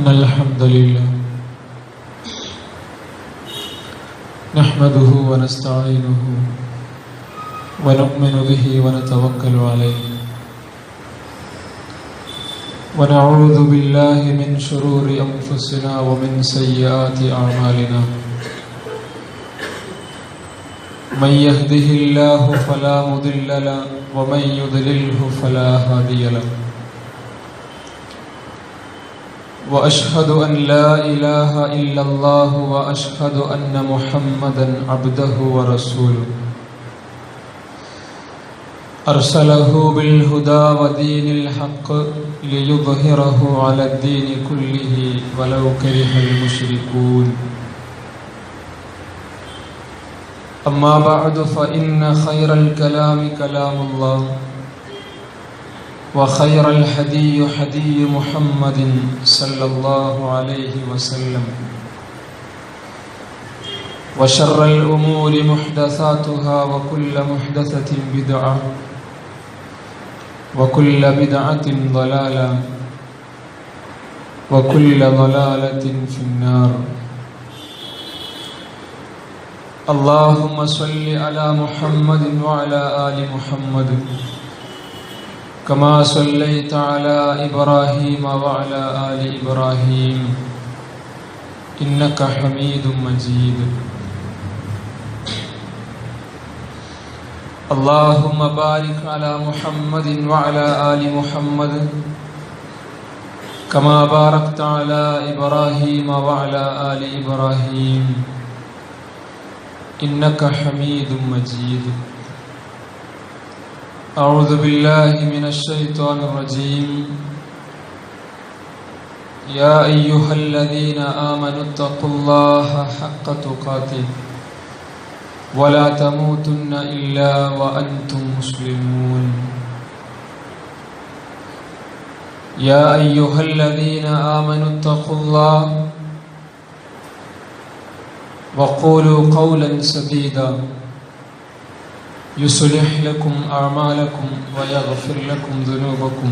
إن الحمد لله نحمده ونستعينه ونؤمن به ونتوكل عليه ونعوذ بالله من شرور أنفسنا ومن سيئات أعمالنا من يهده الله فلا مضل له ومن يضلله فلا هادي له وأشهد أن لا إله إلا الله وأشهد أن محمدا عبده ورسوله أرسله بالهدى ودين الحق ليظهره على الدين كله ولو كره المشركون أما بعد فإن خير الكلام كلام الله وخير الهدي هدي محمد صلى الله عليه وسلم وشر الأمور محدثاتها وكل محدثة بدعة وكل بدعة ضلالة وكل ضلالة في النار. اللهم صل على محمد وعلى آل محمد كما صليت على إبراهيم وعلى آل إبراهيم إنك حميد مجيد. اللهم بارك على محمد وعلى آل محمد كما باركت على إبراهيم وعلى آل إبراهيم إنك حميد مجيد. أعوذ بالله من الشيطان الرجيم. يا أيها الذين آمنوا اتقوا الله حق تقاته ولا تموتن إلا وأنتم مسلمون. يا أيها الذين آمنوا اتقوا الله وقولوا قولا سديدا يصلح لكم أعمالكم ويغفر لكم ذنوبكم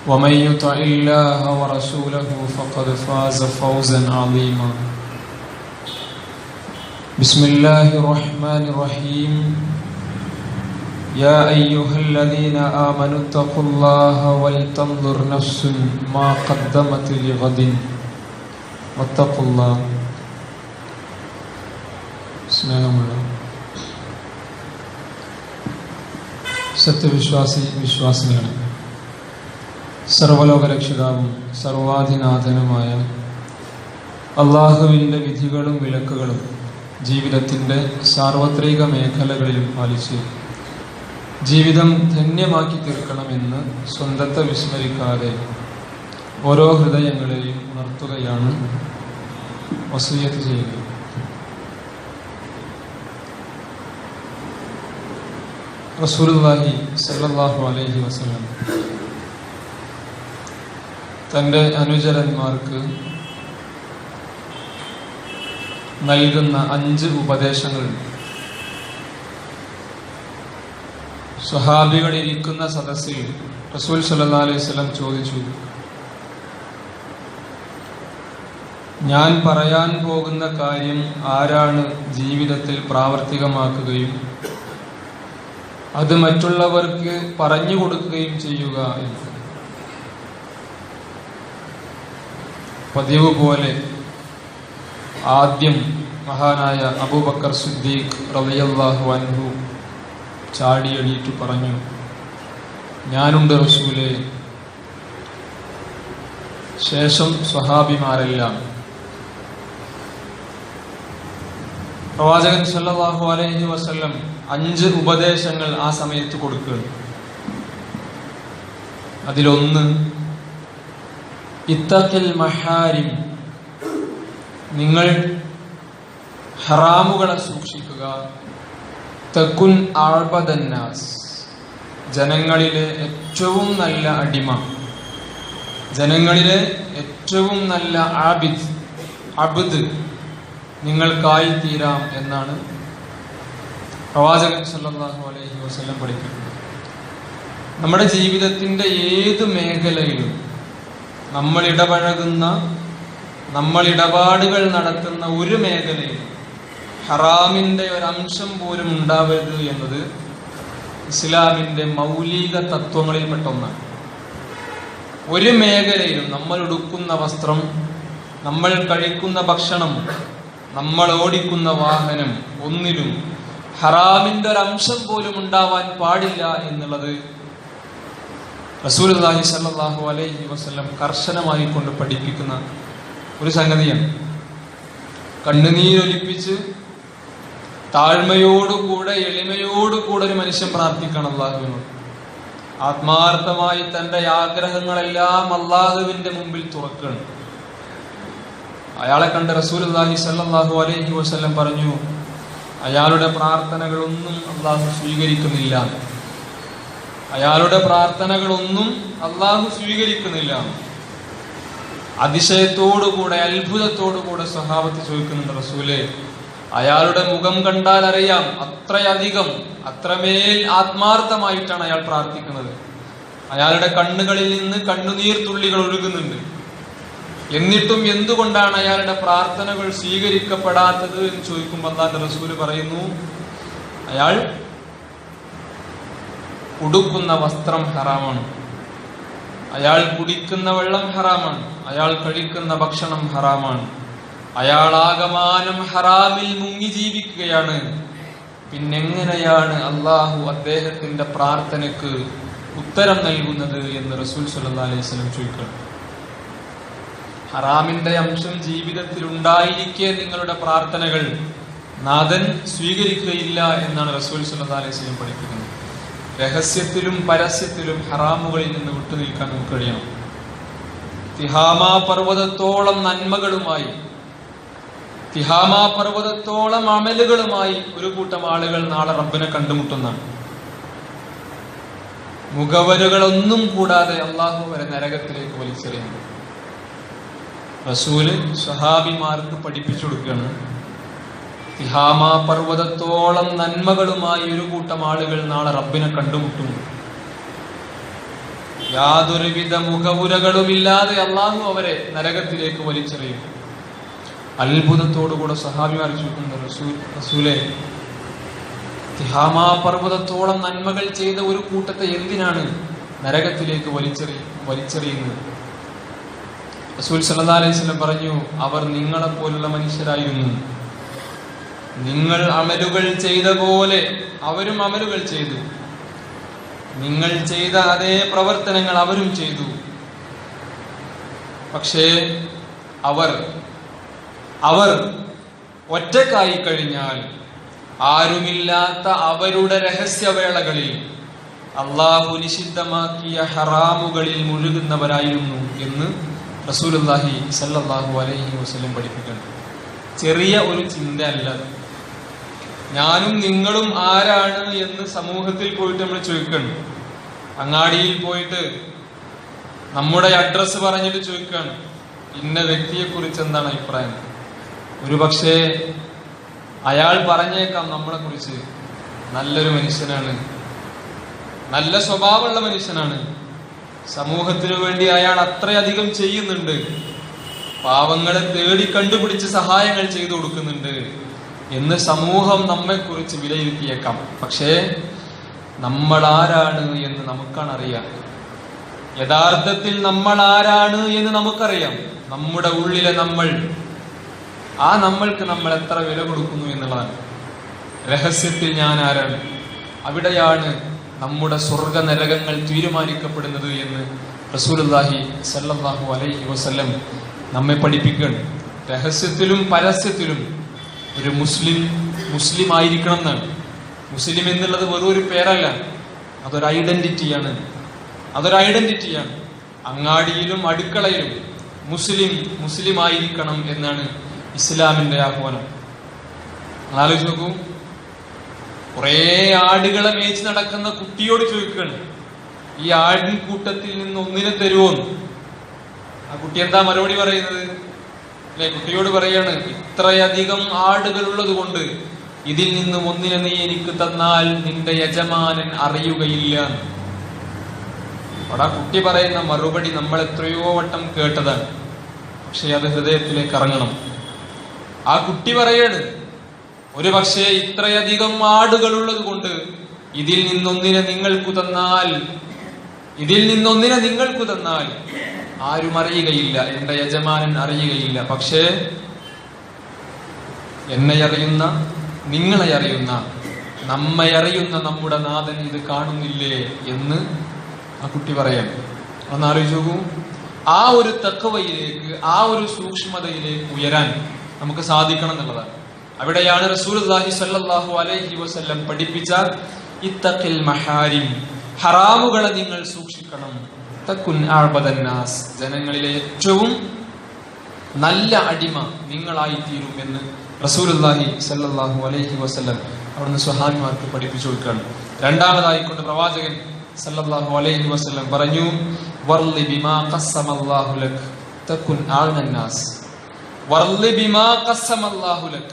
ومن يطع الله ورسوله فقد فاز فوزا عظيما. بسم الله الرحمن الرحيم. يا أيها الذين آمنوا اتقوا الله ولتنظر نفس ما قدمت لغد واتقوا الله. സത്യവിശ്വാസികളാണ്. സർവലോകരക്ഷിതാവും സർവാധിനാഥനുമായ അള്ളാഹുവിൻ്റെ വിധികളും വിലക്കുകളും ജീവിതത്തിൻ്റെ സാർവത്രിക മേഖലകളിലും പാലിച്ച് ജീവിതം ധന്യമാക്കി തീർക്കണമെന്ന് സ്വന്തത്തെ വിസ്മരിക്കാതെ ഓരോ ഹൃദയങ്ങളെയും ഉണർത്തുകയാണ് വസിയ്യത്ത് ചെയ്യുന്നത്. റസൂലുള്ളാഹി സ്വല്ലല്ലാഹു അലൈഹി വസല്ലം തൻ്റെ അനുചരന്മാർക്ക് നൽകുന്ന 5 ഉപദേശങ്ങൾ സ്വഹാബികൾ ഇരിക്കുന്ന സദസ്സിൽ റസൂൽ സ്വല്ലല്ലാഹു അലൈഹി വസല്ലം ചോദിച്ചു, ഞാൻ പറയാൻ പോകുന്ന കാര്യം ആരാണ് ജീവിതത്തിൽ പ്രാവർത്തികമാക്കുകയും അത് മറ്റുള്ളവർക്ക് പറഞ്ഞു കൊടുക്കുകയും ചെയ്യുക എന്ന്. പതിവ് പോലെ ആദ്യം മഹാനായ അബൂബക്കർ സിദ്ദീഖ് റളിയല്ലാഹു അൻഹു ചാടിയെണീറ്റ് പറഞ്ഞു, ഞാനുണ്ട് റസൂലേ. ശേഷം സ്വഹാബിമാരെല്ലാം. പ്രവാചകൻ സല്ലല്ലാഹു അലൈഹി വസല്ലം 5 ഉപദേശങ്ങൾ ആ സമയത്ത് കൊടുക്കുകയാണ്. അതിലൊന്ന്, ഇത്തഖിൽ മഹാരിം, നിങ്ങൾ ഹറാമുകളെ സൂക്ഷിക്കുക. തകുൻ അഅബദന്നാസ്, ജനങ്ങളിലെ ഏറ്റവും നല്ല അടിമ, ജനങ്ങളിലെ ഏറ്റവും നല്ല ആബിദ്, അബ്ദ് നിങ്ങൾക്കായി തീരാം എന്നാണ് പ്രവാചകൻ സല്ലല്ലാഹു അലൈഹി വസല്ലം പഠിപ്പിക്കുന്നത്. നമ്മുടെ ജീവിതത്തിന്റെ ഏത് മേഖലയിലും നമ്മൾ ഇടപഴകുന്ന, നമ്മൾ ഇടപാടുകൾ നടത്തുന്ന ഒരു മേഖലയിൽ ഹറാമിന്റെ ഒരംശം പോലും ഉണ്ടാവരുത് എന്നത് ഇസ്ലാമിന്റെ മൗലിക തത്വങ്ങളിൽപ്പെട്ട ഒന്നാണ്. ഒരു മേഖലയിലും നമ്മൾ ഉടുക്കുന്ന വസ്ത്രം, നമ്മൾ കഴിക്കുന്ന ഭക്ഷണം, നമ്മൾ ഓടിക്കുന്ന വാഹനം, ഒന്നിലും ഹറാമിന്റെ ഒരംശം പോലും ഉണ്ടാവാൻ പാടില്ല എന്നുള്ളത് റസൂലുള്ളാഹി സ്വല്ലല്ലാഹു അലൈഹി വസല്ലം കർശനമായി കൊണ്ട് പഠിപ്പിക്കുന്ന ഒരു സംഗതിയാണ്. കണ്ണുനീരൊലിപ്പിച്ച് താഴ്മയോടുകൂടെ, എളിമയോടുകൂടെ ഒരു മനുഷ്യൻ പ്രാർത്ഥിക്കണം അള്ളാഹുവിനോട്. ആത്മാർത്ഥമായി തന്റെ ആഗ്രഹങ്ങളെല്ലാം അള്ളാഹുവിന്റെ മുമ്പിൽ തുറക്കണം. അയാളെ കണ്ട് റസൂലുള്ളാഹി സ്വല്ലല്ലാഹു അലൈഹി വസല്ലം പറഞ്ഞു, അയാളുടെ പ്രാർത്ഥനകളൊന്നും അള്ളാഹു സ്വീകരിക്കുന്നില്ല, അയാളുടെ പ്രാർത്ഥനകളൊന്നും അള്ളാഹു സ്വീകരിക്കുന്നില്ല. അതിശയത്തോടുകൂടെ, അത്ഭുതത്തോടുകൂടെ സ്വഹാബത്ത് ചോദിക്കുന്നുണ്ട്, റസൂലേ, അയാളുടെ മുഖം കണ്ടാൽ അറിയാം അത്രയധികം, അത്രമേൽ ആത്മാർത്ഥമായിട്ടാണ് അയാൾ പ്രാർത്ഥിക്കുന്നത്. അയാളുടെ കണ്ണുകളിൽ നിന്ന് കണ്ണുനീർ തുള്ളികൾ ഒഴുകുന്നുണ്ട്. എന്നിട്ടും എന്തുകൊണ്ടാണ് അയാളുടെ പ്രാർത്ഥനകൾ സ്വീകരിക്കപ്പെടാത്തത് എന്ന് ചോദിക്കുമ്പോൾ അല്ലാഹുവിന്റെ റസൂല് പറയുന്നു, അയാൾ ഉടുക്കുന്ന വസ്ത്രം ഹറാമാണ്, അയാൾ കുടിക്കുന്ന വെള്ളം ഹറാമാണ്, അയാൾ കഴിക്കുന്ന ഭക്ഷണം ഹറാമാണ്, അയാൾ ആകമാനം ഹറാമിൽ മുങ്ങി ജീവിക്കുകയാണ്. പിന്നെങ്ങനെയാണ് അള്ളാഹു അദ്ദേഹത്തിന്റെ പ്രാർത്ഥനയ്ക്ക് ഉത്തരം നൽകുന്നത് എന്ന് റസൂൽ സ്വല്ലല്ലാഹു അലൈഹി വസല്ലം ചോദിക്കണം. ഹറാമിന്റെ അംശം ജീവിതത്തിൽ ഉണ്ടായിരിക്കെ നിങ്ങളുടെ പ്രാർത്ഥനകൾ നാഥൻ സ്വീകരിക്കുകയില്ല എന്നാണ് റസൂൽ സ്വല്ലല്ലാഹു അലൈഹി വസല്ലം പഠിപ്പിക്കുന്നത്. രഹസ്യത്തിലും പരസ്യത്തിലും ഹറാമുകളിൽ നിന്ന് വിട്ടുനിൽക്കാൻ നമുക്ക് കഴിയണം. തിഹാമാ പർവ്വതത്തോളം നന്മകളുമായി, തിഹാമാ പർവ്വതത്തോളം അമലുകളുമായി ഒരു കൂട്ടം ആളുകൾ നാളെ റബ്ബിനെ കണ്ടുമുട്ടുന്നതാണ്. മുഖവരുകളൊന്നും കൂടാതെ അള്ളാഹു വരെ നരകത്തിലേക്ക് വലിച്ചെറിയുന്നു. റസൂല് സ്വഹാബിമാർക്ക് പഠിപ്പിച്ചു കൊടുക്കുകയാണ്, തിഹാമാ പർവ്വതത്തോളം നന്മകളുമായി ഒരു കൂട്ടം ആളുകൾ നാളെ റബ്ബിനെ കണ്ടുമുട്ടും. യാതൊരുവിധ മുഖവുരകളുമില്ലാതെ അള്ളാഹു അവരെ നരകത്തിലേക്ക് വലിച്ചെറിയും. അത്ഭുതത്തോടുകൂടെ സ്വഹാബിമാർ ചോദിക്കുന്നു, റസൂലേ, തിഹാമാ പർവ്വതത്തോളം നന്മകൾ ചെയ്ത ഒരു കൂട്ടത്തെ എന്തിനാണ് നരകത്തിലേക്ക് വലിച്ചെറിയുന്നത്? റസൂൽ സല്ലല്ലാഹു അലൈഹി വസല്ലം പറഞ്ഞു, അവർ നിങ്ങളെപ്പോലുള്ള മനുഷ്യരായിരുന്നു. നിങ്ങൾ അമലുകൾ ചെയ്ത പോലെ അവരും അമലുകൾ ചെയ്തു, നിങ്ങൾ ചെയ്ത അതേ പ്രവർത്തനങ്ങൾ അവരും ചെയ്തു. പക്ഷേ അവർ ഒറ്റക്കായി കഴിഞ്ഞാൽ ആരുമില്ലാത്ത അവരുടെ രഹസ്യവേളകളിൽ അള്ളാഹു നിഷിദ്ധമാക്കിയ ഹറാമുകളിൽ മുഴുകുന്നവരായിരുന്നു എന്ന് റസൂലുള്ളാഹി സ്വല്ലല്ലാഹു അലൈഹി വസല്ലം പഠിപ്പിക്കുന്നു. ചെറിയ ഒരു ചിന്ത അല്ല. ഞാനും നിങ്ങളും ആരാണ് എന്ന് സമൂഹത്തിൽ പോയിട്ട് നമ്മൾ ചോദിക്കണം. അങ്ങാടിയിൽ പോയിട്ട് നമ്മുടെ അഡ്രസ്സ് പറഞ്ഞിട്ട് ചോദിക്കാണ്, ഇന്ന വ്യക്തിയെ കുറിച്ച് എന്താണ് അഭിപ്രായം? ഒരു പക്ഷേ അയാൾ പറഞ്ഞേക്കാം നമ്മളെ കുറിച്ച് നല്ലൊരു മനുഷ്യനാണ്, നല്ല സ്വഭാവമുള്ള മനുഷ്യനാണ്, സമൂഹത്തിനു വേണ്ടി അയാൾ അത്രയധികം ചെയ്യുന്നുണ്ട്, പാവങ്ങളെ തേടി കണ്ടുപിടിച്ച് സഹായങ്ങൾ ചെയ്തു കൊടുക്കുന്നുണ്ട് എന്ന് സമൂഹം നമ്മെക്കുറിച്ച് വിലയിരുത്തിയേക്കാം. പക്ഷേ നമ്മൾ ആരാണ് എന്ന് നമുക്കാണ് അറിയാം. യഥാർത്ഥത്തിൽ നമ്മൾ ആരാണ് എന്ന് നമുക്കറിയാം. നമ്മുടെ ഉള്ളിലെ നമ്മൾക്ക് നമ്മൾ എത്ര വില കൊടുക്കുന്നു എന്നുള്ളതാണ്. രഹസ്യത്തിൽ ഞാൻ ആരാണ്, അവിടെയാണ് നമ്മുടെ സ്വർഗ നരകങ്ങൾ തീരുമാനിക്കപ്പെടുന്നത് എന്ന് റസൂലുള്ളാഹി സ്വല്ലല്ലാഹു അലൈഹി വസല്ലം നമ്മെ പഠിപ്പിക്കുകയാണ്. രഹസ്യത്തിലും പരസ്യത്തിലും ഒരു മുസ്ലിം ആയിരിക്കണം എന്നാണ്. മുസ്ലിം എന്നുള്ളത് വെറും ഒരു പേരല്ല, അതൊരു ഐഡന്റിറ്റിയാണ്. അങ്ങാടിയിലും അടുക്കളയിലും മുസ്ലിം ആയിരിക്കണം എന്നാണ് ഇസ്ലാമിന്റെ ആഹ്വാനം. ആലോചിച്ച് നോക്കൂ, കുറെ ആടുകളെ മേച്ച് നടക്കുന്ന കുട്ടിയോട് ചോദിക്കുകയാണ്, ഈ ആടിൻ കൂട്ടത്തിൽ നിന്ന് ഒന്നിനെ തരുമോന്ന്. ആ കുട്ടി എന്താ മറുപടി പറയുന്നത്? അല്ലെ, കുട്ടിയോട് പറയാണ്, ഇത്രയധികം ആടുകൾ ഉള്ളത് കൊണ്ട് ഇതിൽ നിന്നും ഒന്നിനെ നീ എനിക്ക് തന്നാൽ നിന്റെ യജമാനൻ അറിയുകയില്ല. അവിടെ ആ കുട്ടി പറയുന്ന മറുപടി നമ്മൾ എത്രയോ വട്ടം കേട്ടതാണ്, പക്ഷെ അത് ഹൃദയത്തിലേക്ക് ഇറങ്ങണം. ആ കുട്ടി പറയാണ്, ഒരു പക്ഷേ ഇത്രയധികം ആടുകളുള്ളത് കൊണ്ട് ഇതിൽ നിന്നൊന്നിനെ നിങ്ങൾക്ക് തന്നാൽ ആരും അറിയുകയില്ല, എന്റെ യജമാനൻ അറിയുകയില്ല. പക്ഷേ എന്നെ അറിയുന്ന, നിങ്ങളെ അറിയുന്ന, നമ്മെ അറിയുന്ന നമ്മുടെ നാഥൻ ഇത് കാണുന്നില്ലേ എന്ന് ആ കുട്ടി പറയാം. ഒന്ന് ആലോചിച്ച് നോക്കൂ. ആ ഒരു തഖ്വയിലേക്ക്, ആ ഒരു സൂക്ഷ്മതയിലേക്ക് ഉയരാൻ നമുക്ക് സാധിക്കണം എന്നുള്ളതാണ്. അവിടെയാണ് റസൂലുള്ളാഹി സ്വല്ലല്ലാഹു അലൈഹി വസല്ലം പഠിപ്പിച്ച ഇത്തഖിൽ മഹാരിം, ഹറാമുകളെ നിങ്ങൾ സൂക്ഷിക്കണം. തകുൻ അഅബദൻ നാസ്, ജനങ്ങളിലെ ഏറ്റവും നല്ല അടിമ നിങ്ങളായി തീരും എന്ന് റസൂലുള്ളാഹി സ്വല്ലല്ലാഹു അലൈഹി വസല്ലം അവിടുന്ന് സ്വഹാബിമാർക്ക് പഠിപ്പിച്ചു കൊടുക്കുകയാണ്. രണ്ടാമതായിക്കൊണ്ട് പ്രവാചകൻ സല്ലല്ലാഹു അലൈഹി വസല്ലം പറഞ്ഞു, വർളി ബിമാ ഖസ്സമല്ലാഹു ലക് തകുൻ അഅ്നൻ നാസ്. വർളി ബിമാ ഖസ്സമല്ലാഹു ലക്,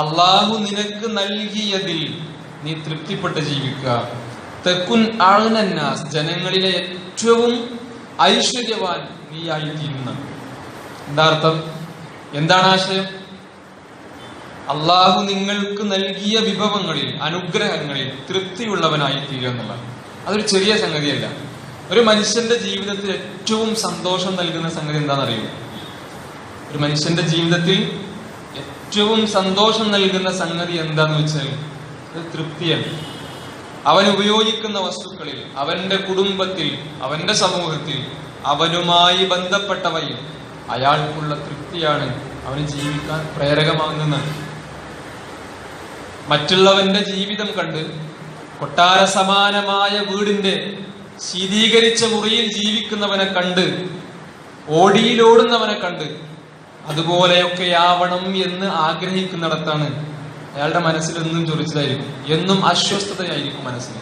അല്ലാഹു നിനക്ക് നൽകിയതിൽ നീ തൃപ്തിപ്പെട്ട് ജീവിക്കുക. തകുൻ അഅ്നൻ നാസ്, ജനങ്ങളിലെ ഏറ്റവും ഐശ്വര്യവാൻ നീയായി തീരുന്ന. എന്താ അർത്ഥം? എന്താണ് ആശയം? അള്ളാഹു നിങ്ങൾക്ക് നൽകിയ വിഭവങ്ങളിൽ, അനുഗ്രഹങ്ങളിൽ തൃപ്തിയുള്ളവനായി തീരുക എന്നുള്ളത്. അതൊരു ചെറിയ സംഗതിയല്ല. ഒരു മനുഷ്യന്റെ ജീവിതത്തിൽ ഏറ്റവും സന്തോഷം നൽകുന്ന സംഗതി എന്താണെന്നറിയോ? ഒരു മനുഷ്യന്റെ ജീവിതത്തിൽ ഏറ്റവും സന്തോഷം നൽകുന്ന സംഗതി എന്താന്ന് വെച്ചാൽ അത് തൃപ്തിയാണ്. അവൻ ഉപയോഗിക്കുന്ന വസ്തുക്കളിൽ, അവന്റെ കുടുംബത്തിൽ, അവന്റെ സമൂഹത്തിൽ, അവനുമായി ബന്ധപ്പെട്ടവയിൽ അയാൾക്കുള്ള തൃപ്തിയാണ് അവന് ജീവിക്കാൻ പ്രേരകമാകുന്നത്. മറ്റുള്ളവന്റെ ജീവിതം കണ്ട്, കൊട്ടാര സമാനമായ വീടിന്റെ ശീതീകരിച്ച മുറിയിൽ ജീവിക്കുന്നവനെ കണ്ട്, ഓടിയിലോടുന്നവനെ കണ്ട് അതുപോലെയൊക്കെയാവണം എന്ന് ആഗ്രഹിക്കുന്നിടത്താണ് അയാളുടെ മനസ്സിൽ എന്നും ചൊറിച്ചിലായിരിക്കും, എന്നും അസ്വസ്ഥതയായിരിക്കും മനസ്സിൽ.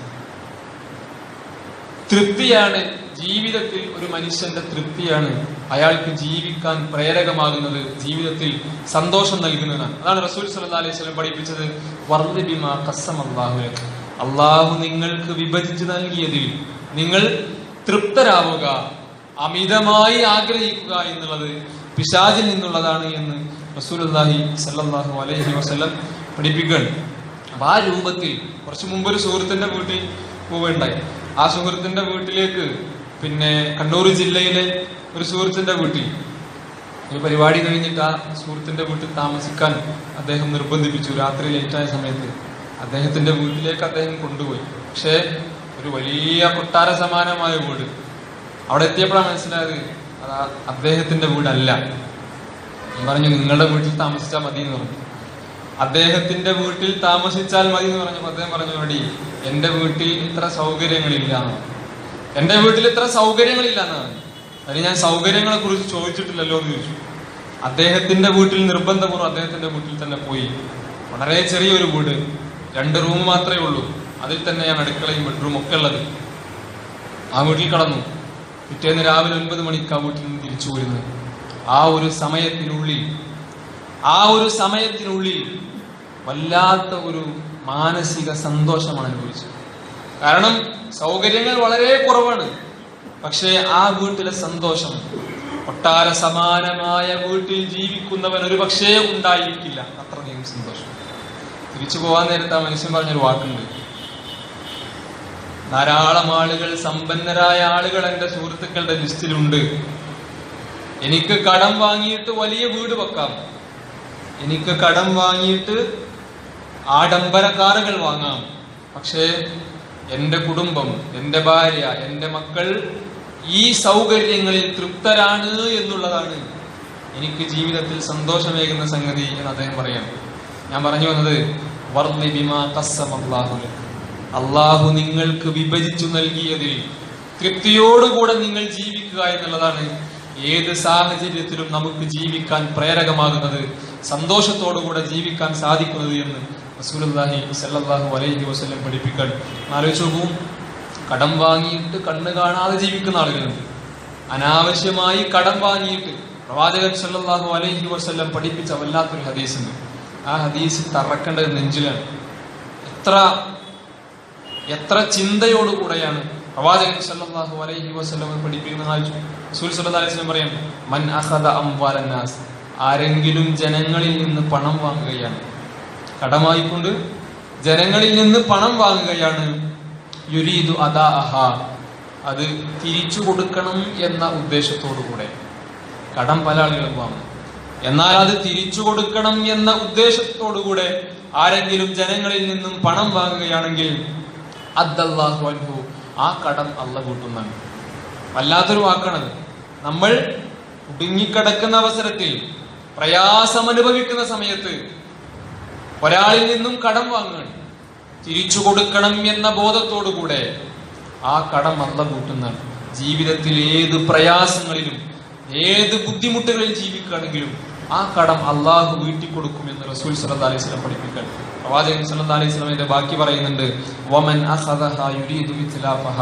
തൃപ്തിയാണ് ജീവിതത്തിൽ, ഒരു മനുഷ്യന്റെ തൃപ്തിയാണ് അയാൾക്ക് ജീവിക്കാൻ പ്രേരകമാകുന്നത്, ജീവിതത്തിൽ സന്തോഷം നൽകുന്നതാണ്. അതാണ് റസൂൽ സല്ലല്ലാഹു അലൈഹി വസല്ലം പഠിപ്പിച്ചത്, വർളി ബിമാ ഖസ്സമല്ലാഹു ലക, അല്ലാഹു നിങ്ങൾക്ക് വിഭജിച്ചു നൽകിയതിൽ നിങ്ങൾ തൃപ്തരാവുക, അമിതമായി ആഗ്രഹിക്കുക എന്നുള്ളത് പിശാചിൽ നിന്നുള്ളതാണ് എന്ന് റസൂലുള്ളാഹി സ്വല്ലല്ലാഹു അലൈഹി വസല്ലം പഠിപ്പിക്കുകയാണ്. അപ്പൊ ആ രൂപത്തിൽ കുറച്ചു മുമ്പ് ഒരു സുഹൃത്തിന്റെ വീട്ടിൽ പോവുകയുണ്ടായി. ആ സുഹൃത്തിന്റെ വീട്ടിലേക്ക്, പിന്നെ കണ്ണൂർ ജില്ലയിലെ ഒരു സുഹൃത്തിന്റെ വീട്ടിൽ ഒരു പരിപാടി കഴിഞ്ഞിട്ട് ആ സുഹൃത്തിന്റെ വീട്ടിൽ താമസിക്കാൻ അദ്ദേഹം നിർബന്ധിപ്പിച്ചു. രാത്രി ലേറ്റായ സമയത്ത് അദ്ദേഹത്തിന്റെ വീട്ടിലേക്ക് അദ്ദേഹം കൊണ്ടുപോയി. പക്ഷേ ഒരു വലിയ കൊട്ടാര സമാനമായ വീട്. അവിടെ എത്തിയപ്പോഴാണ് മനസ്സിലായത് അത് അദ്ദേഹത്തിന്റെ വീടല്ല. ഞാൻ പറഞ്ഞു, നിങ്ങളുടെ വീട്ടിൽ താമസിച്ചാൽ മതി എന്ന് പറഞ്ഞു. അദ്ദേഹത്തിന്റെ വീട്ടിൽ താമസിച്ചാൽ മതി എന്ന് പറഞ്ഞപ്പോൾ അദ്ദേഹം പറഞ്ഞു, മടി, എന്റെ വീട്ടിൽ ഇത്ര സൗകര്യങ്ങളില്ല, എന്റെ വീട്ടിൽ ഇത്ര സൗകര്യങ്ങളില്ല എന്നാണ്. അതിന് ഞാൻ സൗകര്യങ്ങളെ കുറിച്ച് ചോദിച്ചിട്ടില്ലല്ലോ എന്ന് ചോദിച്ചു. അദ്ദേഹത്തിന്റെ വീട്ടിൽ നിർബന്ധപൂർവ്വം അദ്ദേഹത്തിന്റെ വീട്ടിൽ തന്നെ പോയി. വളരെ ചെറിയൊരു വീട്, 2 റൂം മാത്രമേ ഉള്ളൂ. അതിൽ തന്നെയാണ് അടുക്കളയും ബെഡ്റൂം ഒക്കെ ഉള്ളത്. ആ വീട്ടിൽ കടന്നു. പിറ്റേന്ന് രാവിലെ 9 മണിക്ക് ആ വീട്ടിൽ നിന്ന് തിരിച്ചു പോരുന്നത്. ആ ഒരു സമയത്തിനുള്ളിൽ വല്ലാത്ത ഒരു മാനസിക സന്തോഷമാണ് അനുഭവിച്ചത്. കാരണം സൗകര്യങ്ങൾ വളരെ കുറവാണ്, പക്ഷേ ആ വീട്ടിലെ സന്തോഷം കൊട്ടാര സമാനമായ വീട്ടിൽ ജീവിക്കുന്നവൻ ഒരു പക്ഷേ ഉണ്ടായിരിക്കില്ല അത്രയധികം സന്തോഷം. തിരിച്ചു പോകാൻ നേരത്തെ ആ മനുഷ്യൻ പറഞ്ഞൊരു വാക്കുണ്ട്, ധാരാളം ആളുകൾ, സമ്പന്നരായ ആളുകൾ എന്റെ സുഹൃത്തുക്കളുടെ ലിസ്റ്റിലുണ്ട്. എനിക്ക് കടം വാങ്ങിയിട്ട് വലിയ വീട് വെക്കാം, എനിക്ക് കടം വാങ്ങിയിട്ട് ആഡംബര കാറുകൾ വാങ്ങാം, പക്ഷേ എന്റെ കുടുംബം, എന്റെ ഭാര്യ, എന്റെ മക്കൾ ഈ സൗകര്യങ്ങളിൽ തൃപ്തരാണ് എന്നുള്ളതാണ് എനിക്ക് ജീവിതത്തിൽ സന്തോഷമേകുന്ന സംഗതി എന്ന് അദ്ദേഹം പറയാം. ഞാൻ പറഞ്ഞു വന്നത്, വർളി ബിമാ ഖസ്സമല്ലാഹു ലക, അള്ളാഹു നിങ്ങൾക്ക് വിഭജിച്ചു നൽകിയതിൽ തൃപ്തിയോടുകൂടെ നിങ്ങൾ ജീവിക്കുക എന്നുള്ളതാണ് ഏത് സാഹചര്യത്തിലും നമുക്ക് ജീവിക്കാൻ പ്രേരകമാകുന്നത്, സന്തോഷത്തോടുകൂടെ ജീവിക്കാൻ സാധിക്കുന്നത് എന്ന് റസൂലുള്ളാഹി സ്വല്ലല്ലാഹു അലൈഹി വസല്ലം പഠിപ്പിക്കാൻ. ആലോചിച്ച് നോക്കൂ, കടം വാങ്ങിയിട്ട് കണ്ണ് കാണാതെ ജീവിക്കുന്ന ആളുകളുണ്ട്. അനാവശ്യമായി കടം വാങ്ങിയിട്ട് പ്രവാചകൻ സ്വല്ലല്ലാഹു അലൈഹി വസല്ലം പഠിപ്പിച്ച വല്ലാത്തൊരു ഹദീസുണ്ട്. ആ ഹദീസ് തറക്കേണ്ടത് നെഞ്ചിലാണ്. എത്ര ചിന്തയോടുകൂടെയാണ് പ്രവാചകൻ സല്ലല്ലാഹു അലൈഹി വസല്ലം പഠിപ്പിക്കുന്ന റസൂൽ സല്ലല്ലാഹു അലൈഹി വസല്ലം പറയും, മൻ അഖദ അംവാലൻ നാസ്, ആരെങ്കിലും ജനങ്ങളിൽ നിന്ന് പണം വാങ്ങുകയാണ്, കടമായിക്കൊണ്ട് ജനങ്ങളിൽ നിന്ന് പണം വാങ്ങുകയാണ്, യുരീദു അദാഅഹ, അത് തിരിച്ചു കൊടുക്കണം എന്ന ഉദ്ദേശത്തോടുകൂടെ. കടം പല ആളുകളും വാങ്ങും, എന്നാൽ അത് തിരിച്ചു കൊടുക്കണം എന്ന ഉദ്ദേശത്തോടുകൂടെ ആരെങ്കിലും ജനങ്ങളിൽ നിന്നും പണം വാങ്ങുകയാണെങ്കിൽ അദ്ദല്ലാഹു അൻഹു, ആ കടം അല്ലാഹു വീട്ടുന്നതാണ്. വല്ലാത്തൊരു വാക്കാണത്. നമ്മൾ കുടുങ്ങിക്കിടക്കുന്ന അവസരത്തിൽ, പ്രയാസം അനുഭവിക്കുന്ന സമയത്ത് ഒരാളിൽ നിന്നും കടം വാങ്ങുകയാണ്, തിരിച്ചു കൊടുക്കണം എന്ന ബോധത്തോടുകൂടെ ആ കടം അല്ലാഹു വീട്ടുന്നതാണ്. ജീവിതത്തിൽ ഏത് പ്രയാസങ്ങളിലും ഏത് ബുദ്ധിമുട്ടുകളിൽ ജീവിക്കുകയാണെങ്കിലും ആ കടം അള്ളാഹു വീട്ടിക്കൊടുക്കുമെന്ന് റസൂൽ സല്ലല്ലാഹു അലൈഹി വസല്ലം പഠിപ്പിക്കാൻ. പ്രവാചകൻ സല്ലല്ലാഹു അലൈഹി വസല്ലം ഇതിന്റെ ബാക്കി പറയുന്നുണ്ട്, വമൻ അഖദഹ യുരീദു ഇത്ലാഫഹ,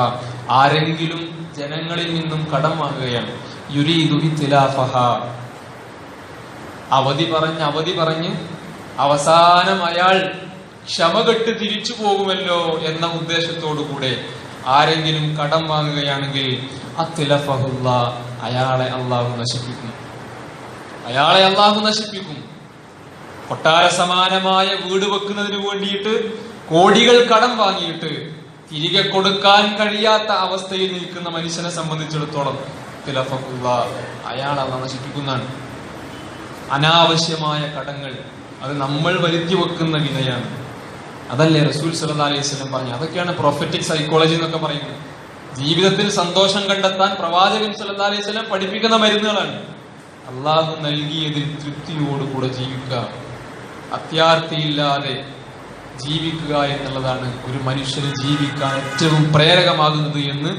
ആരെങ്കിലും ജനങ്ങളിൽ നിന്നും കടം വാങ്ങുകയാണ്, യുരീദു ഇത്ലാഫഹ, അവധി പറഞ്ഞ് അവസാനം അയാൾ ക്ഷമകെട്ട് തിരിച്ചു പോകുമല്ലോ എന്ന ഉദ്ദേശത്തോടുകൂടെ ആരെങ്കിലും കടം വാങ്ങുകയാണെങ്കിൽ അത്ലഫഹുല്ലാഹ്, അയാളെ അള്ളാഹു നശിപ്പിക്കും. കൊട്ടാര സമാനമായ വീട് വെക്കുന്നതിന് വേണ്ടിയിട്ട് കോടികൾ കടം വാങ്ങിയിട്ട് തിരികെ കൊടുക്കാൻ കഴിയാത്ത അവസ്ഥയിൽ നിൽക്കുന്ന മനുഷ്യനെ സംബന്ധിച്ചിടത്തോളം അയാൾ അള്ളാഹു നശിപ്പിക്കുന്നതാണ്. അനാവശ്യമായ കടങ്ങൾ അത് നമ്മൾ വരുത്തി വെക്കുന്ന വിനയാണ്. അതല്ലേ റസൂൽ സല്ലല്ലാഹു അലൈഹി വസല്ലം പറഞ്ഞു. അതൊക്കെയാണ് പ്രൊഫറ്റിക് സൈക്കോളജി എന്നൊക്കെ പറയുന്നത്. ജീവിതത്തിൽ സന്തോഷം കണ്ടെത്താൻ പ്രവാചകൻ സല്ലല്ലാഹു അലൈഹി വസല്ലം പഠിപ്പിക്കുന്ന മരുന്നുകളാണ്. അള്ളാഹു നൽകിയതിൽ തൃപ്തിയോടുകൂടെ ജീവിക്കുക, അത്യാർത്തിയില്ലാതെ ജീവിക്കുക എന്നുള്ളതാണ് ഒരു മനുഷ്യന് ജീവിക്കാൻ ഏറ്റവും പ്രേരകമാകുന്നത് എന്ന്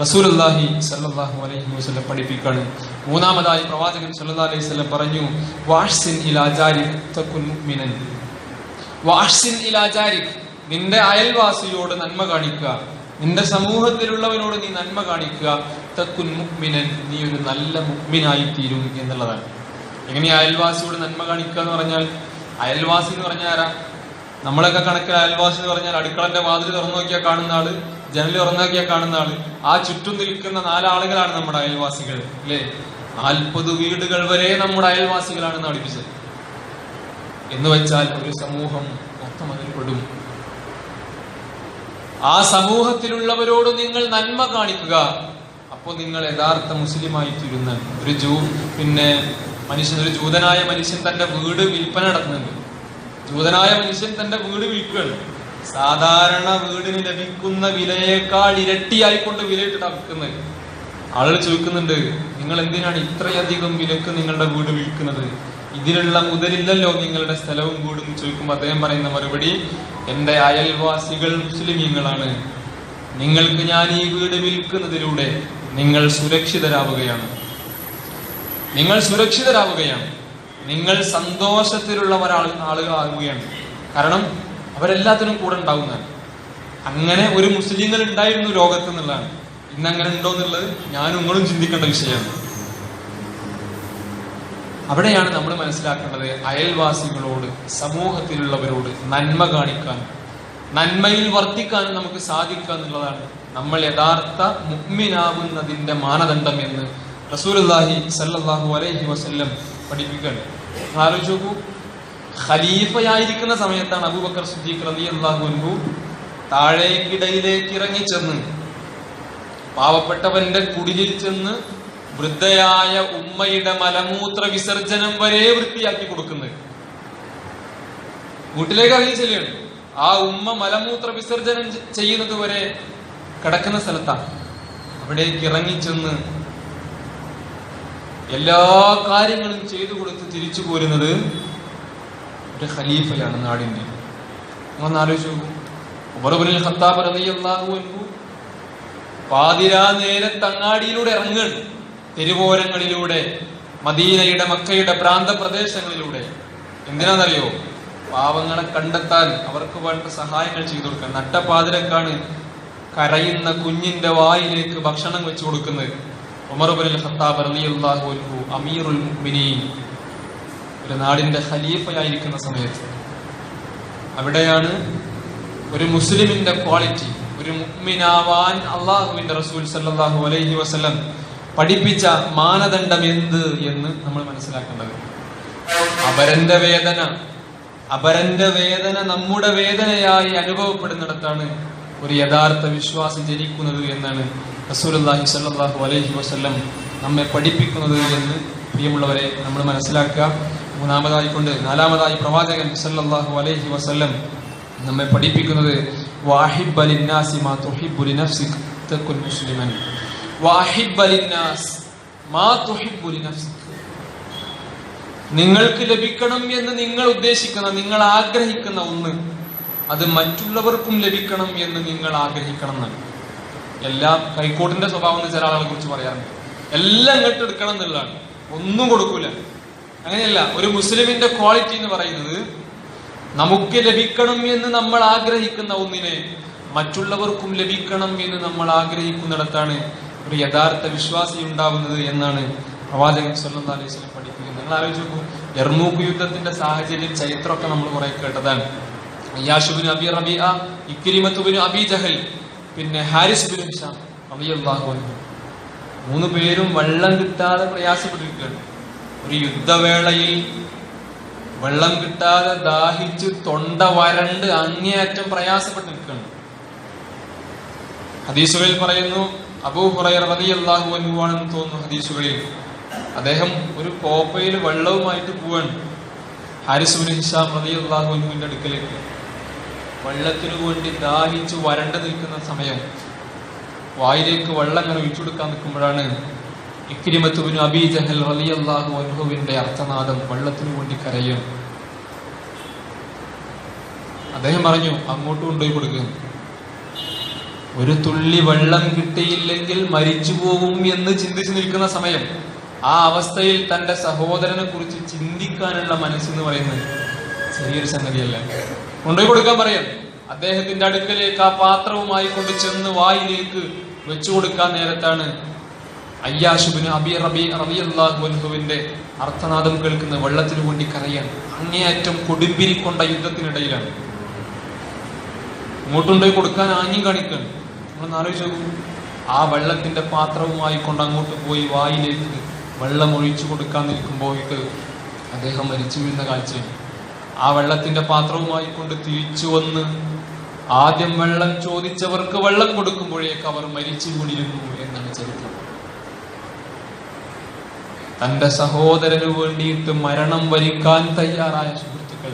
റസൂലുള്ളാഹി സ്വല്ലല്ലാഹു അലൈഹി വസല്ലം പഠിപ്പിക്കുകയാണ്. മൂന്നാമതായി പ്രവാചകൻ സ്വല്ലല്ലാഹു അലൈഹി വസല്ലം പറഞ്ഞു, വഅഹ്സിൻ ഇലാ ജാരിക തകുൻ മുഅ്മിനൻ. വഅഹ്സിൻ ഇലാ ജാരിക, നിന്റെ അയൽവാസിയോട് നന്മ കാണിക്കുക, നിന്റെ സമൂഹത്തിലുള്ളവനോട് നീ നന്മ കാണിക്കുക. തകുൻ മുഅ്മിനൻ, നീ ഒരു നല്ല മുഅ്മിനായി തീരും എന്നുള്ളതാണ്. എങ്ങനെ അയൽവാസിയോട് നന്മ കാണിക്കുക എന്ന് പറഞ്ഞാൽ, അയൽവാസി എന്ന് പറഞ്ഞാൽ ആരാ? നമ്മളൊക്കെ കണക്കിൽ അയൽവാസി എന്ന് പറഞ്ഞാൽ അടുക്കളന്റെ വാതിൽ തുറന്നു നോക്കിയാൽ കാണുന്ന ആള്, ജനൽ തുറന്നു നോക്കിയാൽ കാണുന്ന ആള്, ആ ചുറ്റും നിൽക്കുന്ന 4 ആളുകളാണ് നമ്മുടെ അയൽവാസികൾ, അല്ലേ? 40 വീടുകൾ വരെ നമ്മുടെ അയൽവാസികളാണെന്ന് പഠിപ്പിച്ചത്. എന്ന് വെച്ചാൽ ഒരു സമൂഹം മൊത്തം അതിൽ പെടും. ആ സമൂഹത്തിലുള്ളവരോട് നിങ്ങൾ നന്മ കാണിക്കുക, അപ്പോൾ നിങ്ങൾ യഥാർത്ഥ മുസ്ലിമായി തീരുന്ന ഒരു ഒരു ജൂതനായ മനുഷ്യൻ തന്റെ വീട് വിൽപ്പന നടത്തുന്നുണ്ട്. ജൂതനായ മനുഷ്യൻ തന്റെ വീട് വിൽക്കുകയാണ്. സാധാരണ വീടിന് ലഭിക്കുന്ന വിലയേക്കാൾ ഇരട്ടിയായിക്കൊണ്ട് വിലയിട്ടിട്ടാണ് വിൽക്കുന്നത്. ആളുകൾ ചോദിക്കുന്നുണ്ട്, നിങ്ങൾ എന്തിനാണ് ഇത്രയധികം വിലക്ക് നിങ്ങളുടെ വീട് വിൽക്കുന്നത്? ഇതിനുള്ള മുതലില്ലല്ലോ നിങ്ങളുടെ സ്ഥലവും വീടും ചോദിക്കുമ്പോൾ അദ്ദേഹം പറയുന്ന മറുപടി, എന്റെ അയൽവാസികൾ മുസ്ലിമീങ്ങളാണ്. നിങ്ങൾക്ക് ഞാൻ ഈ വീട് വിൽക്കുന്നതിലൂടെ നിങ്ങൾ സുരക്ഷിതരാവുകയാണ്, നിങ്ങൾ സന്തോഷത്തിലുള്ള ആളുകളാകുകയാണ്. കാരണം അവരെല്ലാത്തിനും കൂടെ ഉണ്ടാവുന്നതാണ്. അങ്ങനെ ഒരു മുസ്ലിങ്ങൾ ഉണ്ടായിരുന്നു ലോകത്ത് എന്നുള്ളതാണ്. ഇന്നങ്ങനെ ഉണ്ടോ എന്നുള്ളത് ഞാനും നിങ്ങളും ചിന്തിക്കേണ്ട വിഷയമാണ്. അവിടെയാണ് നമ്മൾ മനസ്സിലാക്കേണ്ടത്, അയൽവാസികളോട്, സമൂഹത്തിലുള്ളവരോട് നന്മ കാണിക്കാൻ, നന്മയിൽ വർത്തിക്കാനും നമുക്ക് സാധിക്കുക എന്നുള്ളതാണ് നമ്മൾ യഥാർത്ഥ മുഅ്മിനാവുന്നതിന്റെ മാനദണ്ഡം എന്ന് റസൂലുള്ളാഹി സ്വല്ലല്ലാഹു അലൈഹി വസല്ലം പഠിപ്പിക്കുകയാണ്. ആലോചിച്ച് നോക്കൂ, ഖലീഫയായിരിക്കുന്ന സമയത്താണ് അബൂബക്കർ സിദ്ദീഖ് റളിയല്ലാഹു അൻഹു താഴേക്കിടയിലേക്ക് ഇറങ്ങിച്ചെന്ന് പാവപ്പെട്ടവന്റെ കുടിലിൽ ചെന്ന് വൃദ്ധയായ ഉമ്മയുടെ മലമൂത്ര വിസർജനം വരെ വൃത്തിയാക്കി കൊടുക്കുന്നത്. വീട്ടിലേക്ക് ഇറങ്ങി ചെല്ലുകയാണ്. ആ ഉമ്മ മലമൂത്ര വിസർജനം ചെയ്യുന്നത് വരെ കിടക്കുന്ന സ്ഥലത്താണ്. അവിടേക്ക് ഇറങ്ങിച്ചെന്ന് എല്ലാ കാര്യങ്ങളും ചെയ്തു കൊടുത്ത് തിരിച്ചു പോരുന്നത് ഒരു ഖലീഫയാണ് നാടിന്റെ. ഒന്ന് ആലോചിച്ചു നോക്കൂ. ഉമർ ഇബ്നുൽ ഖത്താബ് റളിയല്ലാഹു അൻഹു പാതിരാ നേരത്ത് അങ്ങാടിയിലൂടെ ഇറങ്ങുകയാണ്. തെരുവോരങ്ങളിലൂടെ, മദീനയുടെ മക്കയുടെ പ്രാന്ത പ്രദേശങ്ങളിലൂടെ. എന്തിനാണെന്നറിയോ? പാവങ്ങളെ കണ്ടെത്താൻ, അവർക്ക് വേണ്ട സഹായങ്ങൾ ചെയ്തു കൊടുക്കാൻ. നട്ടപ്പാതിരക്കാണ് കരയുന്ന കുഞ്ഞിന്റെ വായിലേക്ക് ഭക്ഷണം വെച്ചു കൊടുക്കുന്നത്. ഉമർ ഇബ്നുൽ ഖത്താബ് റളിയല്ലാഹു അൻഹു അമീറുൽ മുഅ്മിനീൻ, ഒരു നാടിന്റെ ഖലീഫയായിരിക്കുന്ന സമയത്ത്. അവിടെയാണ് ഒരു മുസ്ലിമിന്റെ ക്വാളിറ്റി, ഒരു ഒരു മുഅ്മിനാവാൻ അള്ളാഹുവിന്റെ റസൂൽ സല്ലല്ലാഹു അലൈഹി വസല്ലം പഠിപ്പിച്ച മാനദണ്ഡം എന്ത് എന്ന് നമ്മൾ മനസ്സിലാക്കേണ്ടത്. അപരന്റെ വേദന നമ്മുടെ വേദനയായി അനുഭവപ്പെടുന്നിടത്താണ് ഒരു യഥാർത്ഥ വിശ്വാസി ജനിക്കുന്നത് എന്നാണ് റസൂലുള്ളാഹി സ്വല്ലല്ലാഹു അലൈഹി വസല്ലം നമ്മെ പഠിപ്പിക്കുന്നത് എന്ന് പ്രിയമുള്ളവരെ നമ്മൾ മനസ്സിലാക്കുക. നാലാമതായി പ്രവാചകൻ സല്ലല്ലാഹു അലൈഹി വസല്ലം നമ്മെ പഠിപ്പിക്കുന്നത് വഅഹിബ്ബ ലിന്നാസി മാ തുഹിബ്ബു ലിനഫ്സിക തകുൻ മുസ്ലിമൻ. വഅഹിബ്ബ ലിന്നാസ് മാ തുഹിബ്ബു ലിനഫ്സിക. നിങ്ങൾക്ക് ലഭിക്കണം എന്ന് നിങ്ങൾ ഉദ്ദേശിക്കുന്ന, നിങ്ങൾ ആഗ്രഹിക്കുന്ന ഒന്ന് അത് മറ്റുള്ളവർക്കും ലഭിക്കണം എന്ന് നിങ്ങൾ ആഗ്രഹിക്കണം എന്നാണ്. എല്ലാം കൈക്കോട്ടിന്റെ സ്വഭാവം എന്ന് ചില ആളുകളെ കുറിച്ച് പറയാറുണ്ട്. എല്ലാം ഇങ്ങോട്ട് എടുക്കണം എന്നുള്ളതാണ്, ഒന്നും കൊടുക്കൂല. അങ്ങനെയല്ല. ഒരു മുസ്ലിമിന്റെ ക്വാളിറ്റി എന്ന് പറയുന്നത് നമുക്ക് ലഭിക്കണം എന്ന് നമ്മൾ ആഗ്രഹിക്കുന്ന ഒന്നിനെ മറ്റുള്ളവർക്കും ലഭിക്കണം എന്ന് നമ്മൾ ആഗ്രഹിക്കുന്നിടത്താണ് ഒരു യഥാർത്ഥ വിശ്വാസി ഉണ്ടാവുന്നത് എന്നാണ് പ്രവാചകൻ സല്ലല്ലാഹു അലൈഹി വസല്ലം പഠിപ്പിക്കുന്നത്. നിങ്ങൾ ആലോചിച്ച് നോക്കൂ, യർമൂക്ക് യുദ്ധത്തിന്റെ സാഹചര്യം, ചരിത്രമൊക്കെ നമ്മൾ കുറെ കേട്ടതാണ്. Ayyash bin Abi റബീഅ, ഇക്രിമത്ത് bin Abi Jahl, പിന്നെ ഹാരിസ് ബിൻ ഹിഷാം റളിയല്ലാഹു അൻഹു, 3 പേരും വെള്ളം കിട്ടാതെ പ്രയാസപ്പെട്ടിരിക്കുകയാണ്. ഒരു യുദ്ധവേളയിൽ വെള്ളം കിട്ടാതെ ദാഹിച്ച് തൊണ്ട വരണ്ട് അങ്ങേയറ്റം പ്രയാസപ്പെട്ട് നിൽക്കുകയാണ്. ഹദീസുകളിൽ പറയുന്നു, അബൂ ഹുറൈറ റളിയല്ലാഹു അൻഹു ആണെന്ന് തോന്നുന്നു ഹദീസുകളിൽ, അദ്ദേഹം ഒരു കോപ്പയിൽ വെള്ളവുമായിട്ട് പോവാണ് ഹാരിസ് ബിൻ ഹിഷാം റളിയല്ലാഹു അൻഹുവിന്റെ അടുക്കലേക്ക്. വെള്ളത്തിനു വേണ്ടി ദാഹിച്ചു വരണ്ട് നിൽക്കുന്ന സമയം വായിലേക്ക് വെള്ളം ഇങ്ങനെ ഒഴിച്ചു കൊടുക്കാൻ നിൽക്കുമ്പോഴാണ് ഇക്രിമത്ത് ബിൻ അബീ ജഹൽ റളിയല്ലാഹു അൻഹുവിന്റെ അർത്ഥനാദം വെള്ളത്തിനു വേണ്ടി കരയും. അദ്ദേഹം പറഞ്ഞു, അങ്ങോട്ട് കൊണ്ടുപോയി കൊടുക്കുക. ഒരു തുള്ളി വെള്ളം കിട്ടിയില്ലെങ്കിൽ മരിച്ചു പോകും എന്ന് ചിന്തിച്ചു നിൽക്കുന്ന സമയം, ആ അവസ്ഥയിൽ തന്റെ സഹോദരനെ കുറിച്ച് ചിന്തിക്കാനുള്ള മനസ്സെന്ന് പറയുന്നത് ചെറിയൊരു സംഗതിയല്ല. കൊണ്ടുപോയി കൊടുക്കാൻ പറയാം. അദ്ദേഹത്തിന്റെ അടുക്കലേക്ക് ആ പാത്രവുമായി കൊണ്ട് ചെന്ന് വായിലേക്ക് വെച്ചു കൊടുക്കാൻ നേരത്താണ് അയ്യാഷ് ബിൻ അബി റളിയല്ലാഹു അൻഹുവിന്റെ അർത്ഥനാദം കേൾക്കുന്ന. വെള്ളത്തിനു വേണ്ടി കരയാൻ അങ്ങേയറ്റം കൊടുമ്പിരിക്കൊണ്ട യുദ്ധത്തിനിടയിലാണ്. അങ്ങോട്ടുണ്ടായി കൊടുക്കാൻ ആഞ്ഞും കാണിക്കാണ്. നമ്മളൊന്ന് ആലോചിച്ച് നോക്കൂ, ആ വെള്ളത്തിന്റെ പാത്രവുമായി കൊണ്ട് അങ്ങോട്ട് പോയി വായിലേക്ക് വെള്ളം ഒഴിച്ചു കൊടുക്കാൻ നിൽക്കുമ്പോഴേക്ക് അദ്ദേഹം മരിച്ചു വീഴുന്ന കാഴ്ചയാണ്. ആ വെള്ളത്തിന്റെ പാത്രവുമായി കൊണ്ട് തിരിച്ചു വന്ന് ആദ്യം വെള്ളം ചോദിച്ചവർക്ക് വെള്ളം കൊടുക്കുമ്പോഴേക്ക് അവർ മരിച്ചു വീണിരുന്നു എന്നാണ് ചരിത്രം. തന്റെ സഹോദരന് വേണ്ടിയിട്ട് മരണം വരിക്കാൻ തയ്യാറായ സുഹൃത്തുക്കൾ.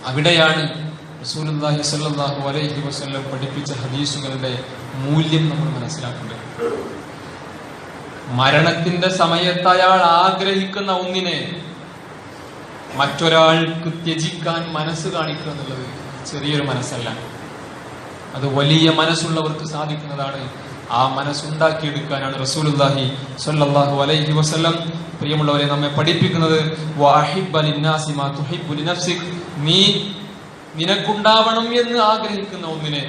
അവിടെയാണ് റസൂലുള്ളാഹി സ്വല്ലല്ലാഹു അലൈഹി വസല്ലം പഠിപ്പിച്ച ഹദീസുകളുടെ മൂല്യം നമ്മൾ മനസ്സിലാക്കേണ്ടത്. മരണത്തിന്റെ സമയത്ത് അയാൾ ആഗ്രഹിക്കുന്ന ഒന്നിനെ മറ്റൊരാൾക്ക് ത്യജിക്കാൻ മനസ്സ് കാണിക്കുക എന്നുള്ളത് ചെറിയൊരു മനസ്സല്ല, അത് വലിയ മനസ്സുള്ളവർക്ക് സാധിക്കുന്നതാണ്. ആ മനസ്സുണ്ടാക്കിയെടുക്കാനാണ് റസൂലുള്ളാഹി സ്വല്ലല്ലാഹു അലൈഹി വസല്ലം പ്രിയമുള്ളവരെ നമ്മെ പഠിപ്പിക്കുന്നത്. വഅഹിബ്ബ ലിന്നാസി മാ തുഹിബ്ബു ലിനഫ്സിക. നീ നിനക്കുണ്ടാവണം എന്ന് ആഗ്രഹിക്കുന്ന ഒന്നിനെ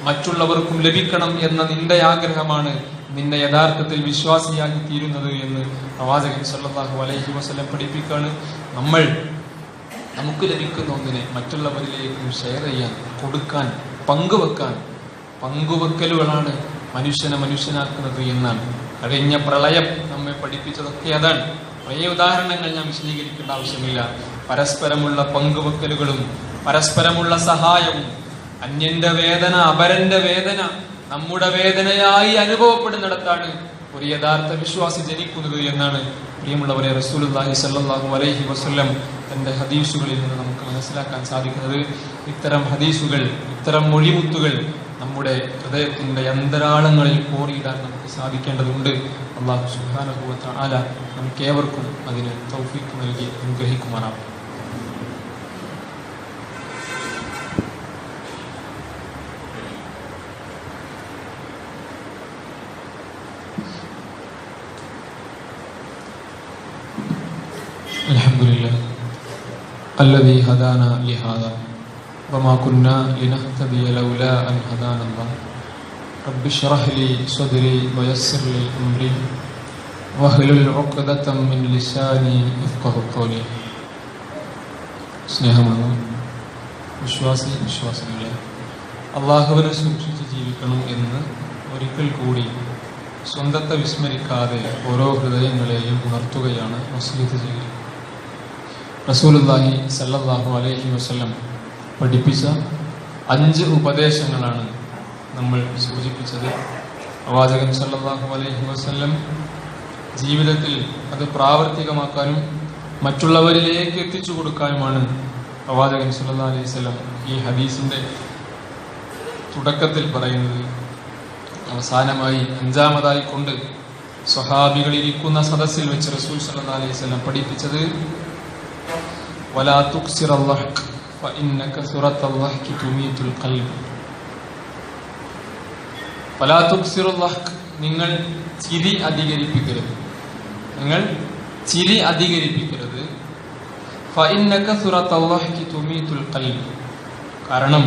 മറ്റുള്ളവർക്കും ലഭിക്കണം എന്ന നിന്റെ ആഗ്രഹമാണ് നിന്നെ യഥാർത്ഥത്തിൽ വിശ്വാസിയാക്കി തീരുന്നത് എന്ന് പ്രവാചകൻ സല്ലല്ലാഹു അലൈഹി വസല്ലം പഠിപ്പിക്കുകയാണ്. നമുക്ക് ലഭിക്കുന്ന ഒന്നിനെ മറ്റുള്ളവരിലേക്ക് ഷെയർ ചെയ്യാൻ, കൊടുക്കാൻ, പങ്കുവെക്കലുകളാണ് മനുഷ്യനെ മനുഷ്യനാക്കുന്നത് എന്നാണ്. കഴിഞ്ഞ പ്രളയം നമ്മെ പഠിപ്പിച്ചതൊക്കെ അതാണ്. കുറേ ഉദാഹരണങ്ങൾ ഞാൻ വിശദീകരിക്കേണ്ട ആവശ്യമില്ല. പരസ്പരമുള്ള പങ്കുവെക്കലുകളും പരസ്പരമുള്ള സഹായവും, അന്യന്റെ വേദന അപരന്റെ വേദന നമ്മുടെ വേദനയായി അനുഭവപ്പെടുന്നിടത്താണ് ഒരു യഥാർത്ഥ വിശ്വാസി ജനിക്കുന്നത് എന്നാണ് പ്രിയമുള്ളവരെ റസൂലുള്ളാഹി സ്വല്ലല്ലാഹു അലൈഹി വസല്ലം തന്റെ ഹദീസുകളിൽ നിന്ന് നമുക്ക് മനസ്സിലാക്കാൻ സാധിക്കുന്നത്. ഇത്തരം ഹദീസുകൾ, ഇത്തരം മൊഴിമുത്തുകൾ നമ്മുടെ ഹൃദയത്തിന്റെ അന്തരാളങ്ങളിൽ കോറിയിടാൻ നമുക്ക് സാധിക്കേണ്ടതുണ്ട്. അല്ലാഹു സുബ്ഹാനഹു വ തആല നമുക്കേവർക്കും അതിന് തൗഫീഖ് നൽകി അനുഗ്രഹിക്കുമാറാവട്ടെ. അൽഹംദുലില്ലാഹ് الذي هدانا لهذا وما كنا لنهتدي لولا أن هدانا الله رب اشرح لي صدري ويسر لي أمري واحلل عقدة من لساني يفقهوا قولي. സ്നേഹമുള്ള വിശ്വാസികളെ, അള്ളാഹുവിനെ സൂക്ഷിച്ച് ജീവിക്കണം എന്ന് ഒരിക്കൽ കൂടി സ്വന്തത്തെ വിസ്മരിക്കാതെ ഓരോ ഹൃദയങ്ങളെയും ഉണർത്തുകയാണ് വസിയത്ത് ചെയ്യുന്നത്. റസൂലുള്ളാഹി സല്ലല്ലാഹു അലൈഹി വസല്ലം പഠിപ്പിച്ച 5 ഉപദേശങ്ങളാണ് നമ്മൾ സൂചിപ്പിച്ചത്. പ്രവാചകൻ സല്ലല്ലാഹു അലൈഹി വസല്ലം ജീവിതത്തിൽ അത് പ്രാവർത്തികമാക്കാനും മറ്റുള്ളവരിലേക്ക് എത്തിച്ചു കൊടുക്കാനുമാണ് പ്രവാചകൻ സല്ലല്ലാഹു അലൈഹി വസല്ലം ഈ ഹദീസിന്റെ തുടക്കത്തിൽ പറയുന്നത്. അവസാനമായി 5-ാമതായി കൊണ്ട് സ്വഹാബികൾ ഇരിക്കുന്ന സദസ്സിൽ വെച്ച് റസൂൽ സല്ലല്ലാഹു അലൈഹി വസല്ലം പഠിപ്പിച്ചത് വലാ തുക്സിറൽ ലഹ്ക് ഫഇന്ന കസറത്തുൽ ലഹ്കി തുമീതുൽ ഖൽബ്. വലാ തുക്സിറുൽ ലഹ്ക്, നിങ്ങൾ ചിരി അധികരിപ്പിക്കരുത്. ഫഇന്ന കസറത്തുൽ ലഹ്കി തുമീതുൽ ഖൽബ്, കാരണം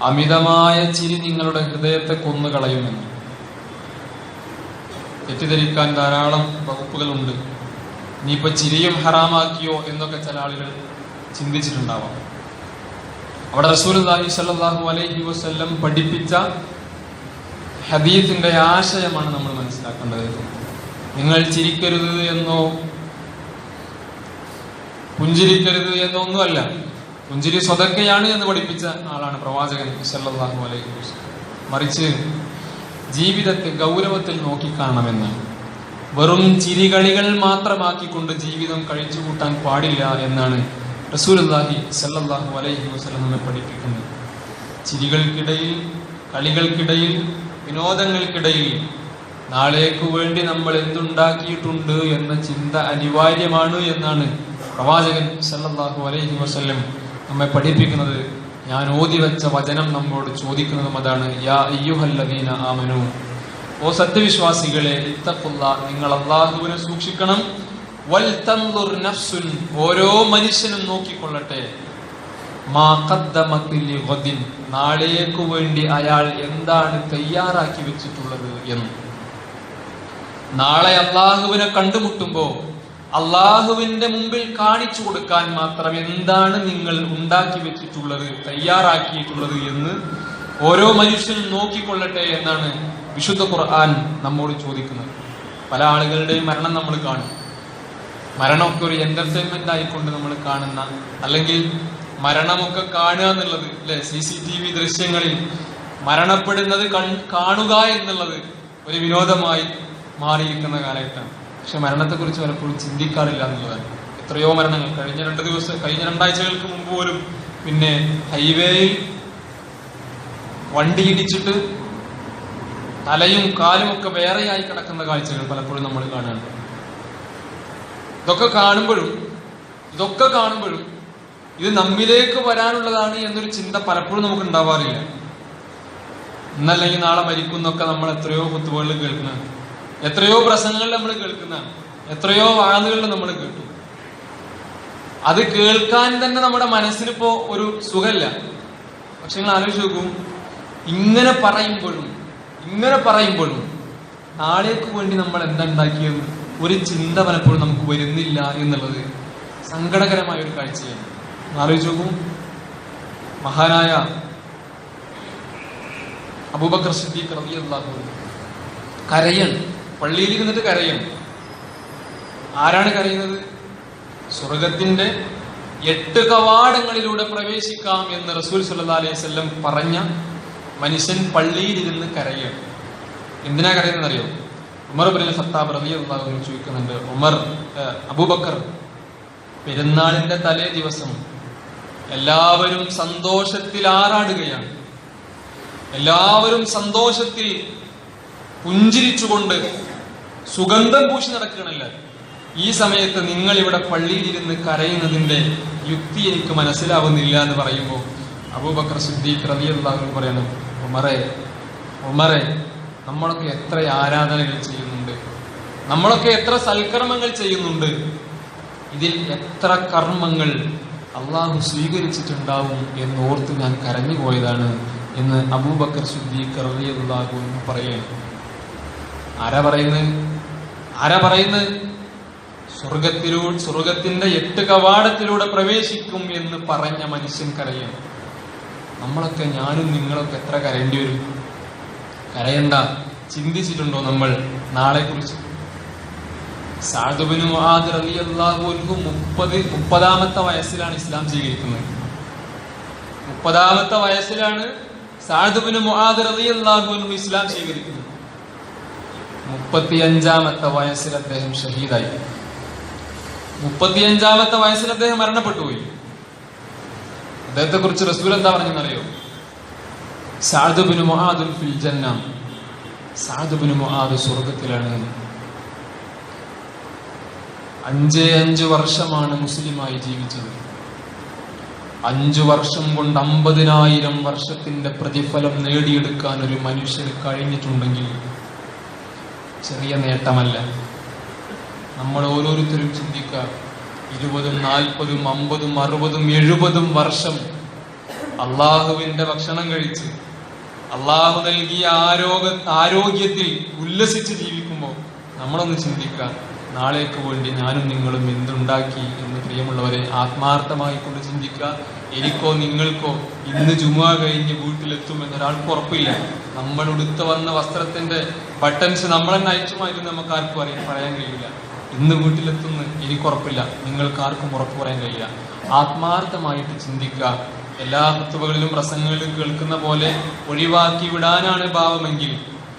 അമിതമായ ചിരി നിങ്ങളുടെ ഹൃദയത്തെ കൊന്നുകളയുമെന്ന്. തെറ്റിദ്ധരിക്കാൻ ധാരാളം വകുപ്പുകളുണ്ട്. ഇനിയിപ്പോ ചിരിയും ഹറാമാക്കിയോ എന്നൊക്കെ ചില ആളുകൾ ചിന്തിച്ചിട്ടുണ്ടാവാം. അവിടെ റസൂലുള്ളാഹി സ്വല്ലല്ലാഹു അലൈഹി വസല്ലം പഠിപ്പിച്ച ഹദീസിന്റെ ആശയമാണ് നമ്മൾ മനസ്സിലാക്കേണ്ടത്. നിങ്ങൾ ചിരിക്കരുത് എന്നോ പുഞ്ചിരിക്കരുത് എന്നോ ഒന്നുമല്ല. പുഞ്ചിരി സ്വതക്കയാണ് എന്ന് പഠിപ്പിച്ച ആളാണ് പ്രവാചകൻ സല്ലല്ലാഹു അലൈഹി വസല്ലം. മറിച്ച് ജീവിതത്തെ ഗൗരവത്തിൽ നോക്കിക്കാണണമെന്നാണ്. വെറും ചിരികളികൾ മാത്രമാക്കിക്കൊണ്ട് ജീവിതം കഴിച്ചു കൂട്ടാൻ പാടില്ല എന്നാണ് റസൂലുള്ളാഹി സല്ലല്ലാഹു അലൈഹി വസല്ലം നമ്മെ പഠിപ്പിക്കുന്നത്. ചിരികൾക്കിടയിൽ, കളികൾക്കിടയിൽ, വിനോദങ്ങൾക്കിടയിൽ നാളേക്കു വേണ്ടി നമ്മൾ എന്തുണ്ടാക്കിയിട്ടുണ്ട് എന്ന ചിന്ത അനിവാര്യമാണ് എന്നാണ് പ്രവാചകൻ സല്ലല്ലാഹു അലൈഹി വസല്ലം നമ്മെ പഠിപ്പിക്കുന്നത്. ഞാൻ ഓതി വെച്ച വചനം നമ്മോട് ചോദിക്കുന്നതും അതാണ്. യാ അയ്യുഹല്ലദീന ആമനു, ഓ സത്യവിശ്വാസികളെ, ഇത്തഖുല്ലാഹ്, നിങ്ങൾ അല്ലാഹുവിനെ സൂക്ഷിക്കണം. വൽ തൻദുർ നഫ്സുൻ, ഓരോ മനുഷ്യനും നോക്കിക്കൊള്ളട്ടെ, മാ ഖദ്ദമത് ലിഗദിൻ, നാളേക്കു വേണ്ടി അയാൾ എന്താണ് തയ്യാറാക്കി വെച്ചിട്ടുള്ളത് എന്ന്. നാളെ അല്ലാഹുവിനെ കണ്ടുമുട്ടുമ്പോ അള്ളാഹുവിന്റെ മുമ്പിൽ കാണിച്ചു കൊടുക്കാൻ മാത്രം എന്താണ് നിങ്ങൾ ഉണ്ടാക്കി വെച്ചിട്ടുള്ളത്, തയ്യാറാക്കിയിട്ടുള്ളത് എന്ന് ഓരോ മനുഷ്യനും നോക്കിക്കൊള്ളട്ടെ എന്നാണ് വിശുദ്ധ ഖുർആൻ നമ്മോട് ചോദിക്കുന്നത്. പല ആളുകളുടെയും മരണം നമ്മൾ കാണും. മരണമൊക്കെ ഒരു എന്റർടൈൻമെന്റ് ആയിക്കൊണ്ട് നമ്മൾ കാണുന്ന, അല്ലെങ്കിൽ മരണമൊക്കെ കാണുക എന്നുള്ളത് അല്ലെ, CCTV ദൃശ്യങ്ങളിൽ മരണപ്പെടുന്നത് കാണുക എന്നുള്ളത് ഒരു വിനോദമായി മാറിയിരിക്കുന്ന കാലഘട്ടമാണ്. പക്ഷെ മരണത്തെക്കുറിച്ച് പലപ്പോഴും ചിന്തിക്കാറില്ല എന്നുള്ളതാണ്. എത്രയോ മരണങ്ങൾ കഴിഞ്ഞ 2 ആഴ്ചകൾക്ക് മുമ്പ് പോലും പിന്നെ ഹൈവേയിൽ വണ്ടി ഇടിച്ചിട്ട് തലയും കാലും ഒക്കെ വേറെയായി കിടക്കുന്ന കാഴ്ചകൾ പലപ്പോഴും നമ്മൾ കാണുന്നുണ്ട്. ഇതൊക്കെ കാണുമ്പോഴും ഇത് നമ്മിലേക്ക് വരാനുള്ളതാണ് എന്നൊരു ചിന്ത പലപ്പോഴും നമുക്ക് ഉണ്ടാവാറില്ല. ഇന്നല്ലെങ്കിൽ നാളെ മരിക്കുന്നൊക്കെ നമ്മൾ എത്രയോ കുത്തുവകളിൽ കേൾക്കുന്നതാണ്, എത്രയോ പ്രസംഗങ്ങളിൽ നമ്മൾ കേൾക്കുന്നതാണ്, എത്രയോ വാതുകളിൽ നമ്മൾ കേട്ടു. അത് കേൾക്കാൻ തന്നെ നമ്മുടെ മനസ്സിനിപ്പോ ഒരു സുഖമില്ല. പക്ഷെ നിങ്ങൾ ആലോചിച്ച് നോക്കൂ, ഇങ്ങനെ പറയുമ്പോഴും നാളേക്ക് വേണ്ടി നമ്മൾ എന്താ ഉണ്ടാക്കിയത് ഒരു ചിന്ത പലപ്പോഴും നമുക്ക് വരുന്നില്ല എന്നുള്ളത് സങ്കടകരമായ ഒരു കാഴ്ചയാണ്. ആലോചിച്ച് നോക്കൂ, മഹാനായ അബൂബക്കർ സിദ്ദീഖ് റളിയല്ലാഹു അൻഹു കരയാണ്, പള്ളിയിൽ ഇരുന്നിട്ട് കരയാണ്. ആരാണ് കരയുന്നത്? സ്വർഗത്തിന്റെ 8 കവാടങ്ങളിലൂടെ പ്രവേശിക്കാം എന്ന് റസൂൽ സല്ലല്ലാഹു അലൈഹി വസല്ലം പറഞ്ഞ മനുഷ്യൻ പള്ളിയിലിരുന്ന് കരയാണ്. എന്തിനാ കരയുന്നത് അറിയോ? ഉമർ ഇബ്നുൽ ഖത്താബ് റളിയല്ലാഹു അൻഹു ചോദിക്കുന്നുണ്ട്, അബൂബക്കർ, പെരുന്നാളിന്റെ തലേ ദിവസം എല്ലാവരും സന്തോഷത്തിൽ ആറാടുകയാണ്, എല്ലാവരും സന്തോഷത്തിൽ പുഞ്ചിരിച്ചുകൊണ്ട് സുഗന്ധം പൂശി നടക്കുകയാണല്ല. ഈ സമയത്ത് നിങ്ങൾ ഇവിടെ പള്ളിയിലിരുന്ന് കരയുന്നതിന്റെ യുക്തി എനിക്ക് മനസ്സിലാവുന്നില്ല എന്ന് പറയുമ്പോൾ അബൂബക്കർ സിദ്ദീഖ് റളിയല്ലാഹു അൻഹു പറയുന്നു, ഉമറെ, നമ്മളൊക്കെ എത്ര ആരാധനകൾ ചെയ്യുന്നുണ്ട്, നമ്മളൊക്കെ എത്ര സൽക്കർമ്മങ്ങൾ ചെയ്യുന്നുണ്ട്, ഇതിൽ എത്ര കർമ്മങ്ങൾ അള്ളാഹു സ്വീകരിച്ചിട്ടുണ്ടാവും എന്നോർത്ത് ഞാൻ കരഞ്ഞു പോയതാണ് എന്ന് അബൂബക്കർ സിദ്ദീഖ് റളിയല്ലാഹു അൻഹു പറയുകയാണ്. ആരാ പറയുന്നത്? സ്വർഗത്തിന്റെ 8 കവാടത്തിലൂടെ പ്രവേശിക്കും എന്ന് പറഞ്ഞ മനുഷ്യൻ കരയാണ്. നമ്മളൊക്കെ, ഞാനും നിങ്ങളൊക്കെ എത്ര കരയേണ്ടി വരും? കരയണ്ട. ചിന്തിച്ചിട്ടുണ്ടോ നമ്മൾ നാളെ കുറിച്ച്? സഅദ് ഇബ്നു മുആദ് റളിയല്ലാഹു അൻഹു 30ാമത്തെ വയസ്സിലാണ് ഇസ്ലാം സ്വീകരിക്കുന്നത്. 30ാമത്തെ വയസ്സിലാണ് സഅദ് ഇബ്നു മുആദ് റളിയല്ലാഹു അൻഹു ഇസ്ലാം സ്വീകരിക്കുന്നത്. 35ാമത്തെ വയസ്സിൽ അദ്ദേഹം ഷഹീദായി. 35ാമത്തെ വയസ്സിൽ അദ്ദേഹം മരണപ്പെട്ടു പോയി. അദ്ദേഹത്തെ കുറിച്ച് റസൂൽ എന്താ പറഞ്ഞെന്നറിയോ? സഅദ് ഇബ്നു മുആദ് ഫിൽ ജന്ന, സഅദ് ഇബ്നു മുആദ് സ്വർഗ്ഗത്തിലാണ്. 5 വർഷമാണ് മുസ്ലിമായി ജീവിച്ചത്. 5 വർഷം കൊണ്ട് 50,000 വർഷത്തിന്റെ പ്രതിഫലം നേടിയെടുക്കാൻ ഒരു മനുഷ്യന് കഴിഞ്ഞിട്ടുണ്ടെങ്കിൽ ചെറിയ നേട്ടമല്ല. നമ്മൾ ഓരോരുത്തരും ചിന്തിക്കുക, 20, 40, 50, 60, 70 വർഷം അള്ളാഹുവിന്റെ ഭക്ഷണം കഴിച്ച് അള്ളാഹു നൽകിയ ആരോഗ്യത്തിൽ ഉല്ലസിച്ച് ജീവിക്കുമ്പോൾ നമ്മളൊന്ന് ചിന്തിക്കുക, നാളേക്ക് വേണ്ടി ഞാനും നിങ്ങളും എന്തുണ്ടാക്കി എന്ന്. പ്രിയമുള്ളവരെ, ആത്മാർത്ഥമായി കൊണ്ട് ചിന്തിക്കുക. എനിക്കോ നിങ്ങൾക്കോ ഇന്ന് ജുമുഅ കഴിഞ്ഞ് വീട്ടിലെത്തും എന്നൊരാൾക്ക് ഉറപ്പില്ല. നമ്മൾ ഉടുത്ത വന്ന വസ്ത്രത്തിന്റെ ബട്ടൺസ് നമ്മൾ തന്നെ അയച്ചു മാറ്റും നമുക്ക് ആർക്കും പറയാൻ കഴിയില്ല. ഇന്ന് വീട്ടിലെത്തുന്നു എനിക്കുറപ്പില്ല, നിങ്ങൾക്ക് ആർക്കും ഉറപ്പ് പറയാൻ കഴിയില്ല. ആത്മാർത്ഥമായിട്ട് ചിന്തിക്കുക. എല്ലാ ഖുതുബകളിലും പ്രസംഗങ്ങളിലും കേൾക്കുന്ന പോലെ ഒഴിവാക്കി വിടാനാണ് ഭാവമെങ്കിൽ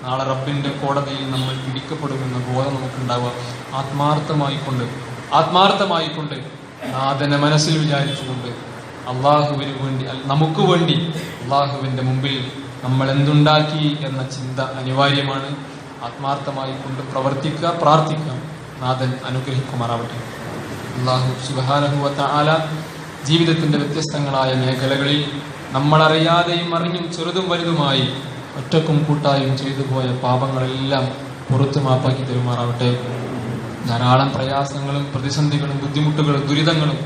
നാളെ റബ്ബിന്റെ കോടതിയിൽ നമ്മൾ പിടിക്കപ്പെടുമെന്ന ബോധം നമുക്കുണ്ടാവുക. ആത്മാർത്ഥമായിക്കൊണ്ട് നാഥനെ മനസ്സിൽ വിചാരിച്ചുകൊണ്ട് അള്ളാഹുവിന് വേണ്ടി, നമുക്ക് വേണ്ടി അള്ളാഹുവിന്റെ മുമ്പിൽ നമ്മൾ എന്തുണ്ടാക്കി എന്ന ചിന്ത അനിവാര്യമാണ്. ആത്മാർത്ഥമായിക്കൊണ്ട് പ്രവർത്തിക്കുക, പ്രാർത്ഥിക്കുക. നാഥൻ അനുഗ്രഹിക്കുമാറാവട്ടെ. അല്ലാഹു സുബ്ഹാനഹു വ തആല ജീവിതത്തിന്റെ വ്യത്യസ്തങ്ങളായ മേഖലകളിൽ നമ്മളറിയാതെയും അറിഞ്ഞും ചെറുതും വലുതുമായി ഒറ്റക്കും കൂട്ടായും ചെയ്തു പോയ പാപങ്ങളെല്ലാം പുറത്തു മാപ്പാക്കി തരുമാറാവട്ടെ. ധാരാളം പ്രയാസങ്ങളും പ്രതിസന്ധികളും ബുദ്ധിമുട്ടുകളും ദുരിതങ്ങളും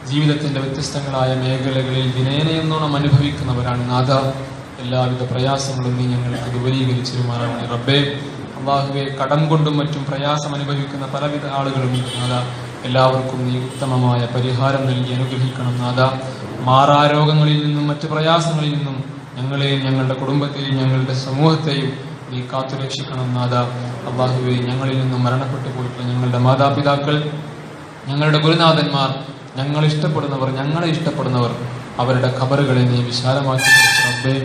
ജീവിതത്തിന്റെ വ്യത്യസ്തങ്ങളായ മേഖലകളിൽ വിനയനയെന്നോണം അനുഭവിക്കുന്നവരാണ് നാഥ. എല്ലാവിധ പ്രയാസങ്ങളും നീ ഞങ്ങൾക്ക് ദൂരീകരിച്ചിരുമാറാവണേ റബ്ബേ. അല്ലാഹുവേ, കടം കൊണ്ടും മറ്റും പ്രയാസം അനുഭവിക്കുന്ന പലവിധ ആളുകളുമുണ്ട് നാഥ. എല്ലാവർക്കും നീ ഉത്തമമായ പരിഹാരം നൽകി അനുഗ്രഹിക്കണം നാഥ. മാറാരോഗങ്ങളിൽ നിന്നും മറ്റു പ്രയാസങ്ങളിൽ നിന്നും ഞങ്ങളെയും ഞങ്ങളുടെ കുടുംബത്തെയും ഞങ്ങളുടെ സമൂഹത്തെയും നീ കാത്തുരക്ഷിക്കണം നാഥ. അല്ലാഹുവേ, ഞങ്ങളിൽ നിന്നും മരണപ്പെട്ടു പോയിട്ടുള്ള ഞങ്ങളുടെ മാതാപിതാക്കൾ, ഞങ്ങളുടെ ഗുരുനാഥന്മാർ, ഞങ്ങളെ ഇഷ്ടപ്പെടുന്നവർ അവരുടെ ഖബറുകളെ നീ വിശാലമാക്കി റബ്ബേ.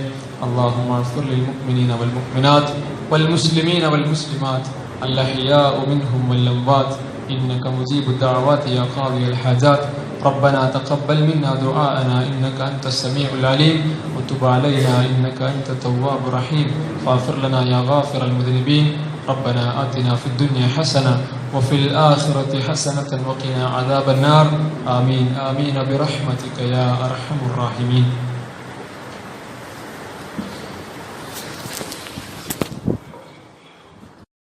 اللهم اغفر للمؤمنين والمؤمنات والمسلمين والمسلمات الأحياء منهم والأموات إنك مجيب الدعوات يا قاضي الحاجات. ربنا تقبل منا دعاءنا إنك أنت السميع العليم وتب علينا إنك أنت التواب الرحيم. فاغفر لنا يا غافر المذنبين. ربنا آتنا في الدنيا حسنة وفي الآخرة حسنة وقنا عذاب النار. آمين آمين برحمتك يا أرحم الراحمين.